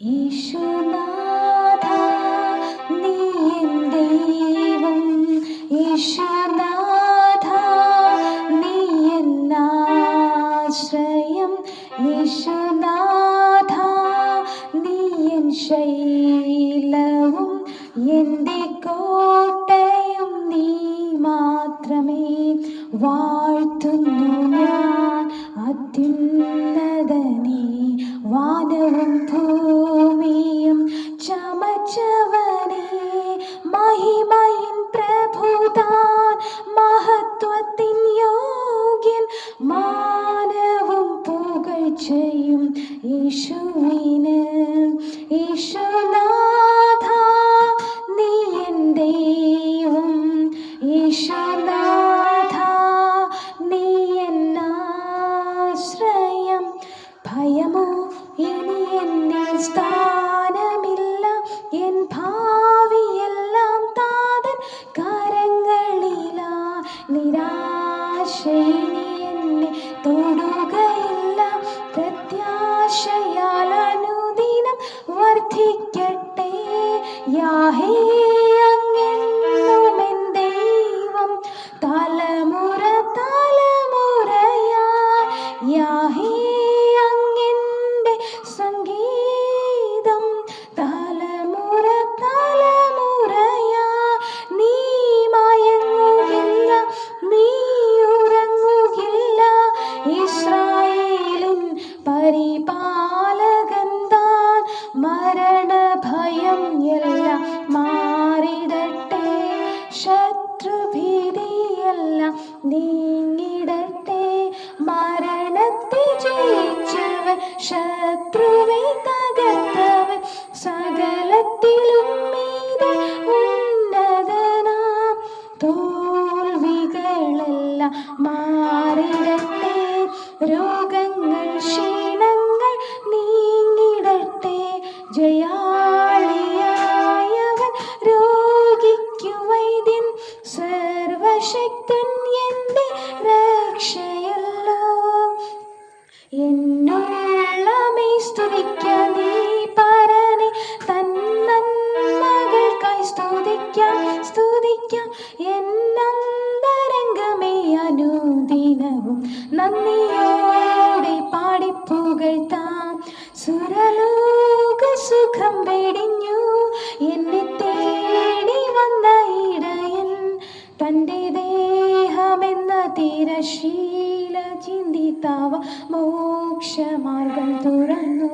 യേശുനാഥാ നീ എൻ ദൈവം, യേശുനാഥാ നീ എൻ ആശ്രയം, യേശുനാഥാ നീ എൻ ശൈലവും എൻ്റെ കോട്ടയും നീ മാത്രമേ. വാഴ്ത്തുന്നു ഞാൻ അത്യുന്നതനേ, വാനവും ഭൂമിയും ചമച്ചവനേ. മഹിമയിൻ പ്രഭുതാൻ, മഹത്വത്തിൻ യോഗ്യൻ, മാനവും പുകഴ്ചയും യേശുവിന്. യേശുനാഥാ നീ എൻ ദൈവം, യേശുനാഥാ നീ എൻ ആശ്രയം. ഭയമോ ഇനി എന്നിൽ സ്ഥാനമില്ല, എൻ ഭാവിയെല്ലാം താതൻ കരങ്ങളിലാ. നിരാശയിനി എന്നെ തൊടുകയില്ല, പ്രത്യാശയാൽ അനുദിനം വർദ്ധിക്കട്ടെ. യാഹേ അങ്ങെന്നും എൻ ദൈവം, തലമുറ തലമുറയായി. യാഹേ അങ്ങെന്റെ സംഗീതം, തലമുറ തലമുറയായി. നീ മയങ്ങുകില്ല, നീ ഉറങ്ങുകില്ല, ഇസ്രായേലിൻ പരിപാലകൻ താൻ. മരണഭയം എല്ലാം മാറിടട്ടെ, ശത്രുഭീതിയെല്ലാം നീങ്ങിടട്ടെ. മരണത്തെ ജയിച്ചവൻ, ശത്രുവെ തകർത്തവൻ, സകലത്തിലും മീതെ ഉന്നതനാം. തോൽവികളെല്ലാം മാറിടട്ടെ, രോഗങ്ങൾ ക്ഷീണങ്ങൾ നീങ്ങിടട്ടെ. ജയാളിയായവൻ രോഗിക്കു വൈദ്യൻ, സർവശക്തൻ എൻ്റെ രക്ഷയല്ലോ. എന്നുള്ളമേ സ്തുതിക്കാം നീ പരനെ, തൻ നന്മകൾക്കായി സ്തുതിക്കാം സ്തുതിക്കാം. എന്നന്തരംഗമേ അനുദിനവും നന്ദിയോടെ പാടിപ്പുകഴ്ത്താം. സുരലോക സുഖം വെടിഞ്ഞു എന്നെ തേടി വന്ന ഇടയൻ, തൻ്റെ ദേഹമെന്ന തിരശീല ചിന്തിത്താവ മോക്ഷമാർഗം തുറന്നു.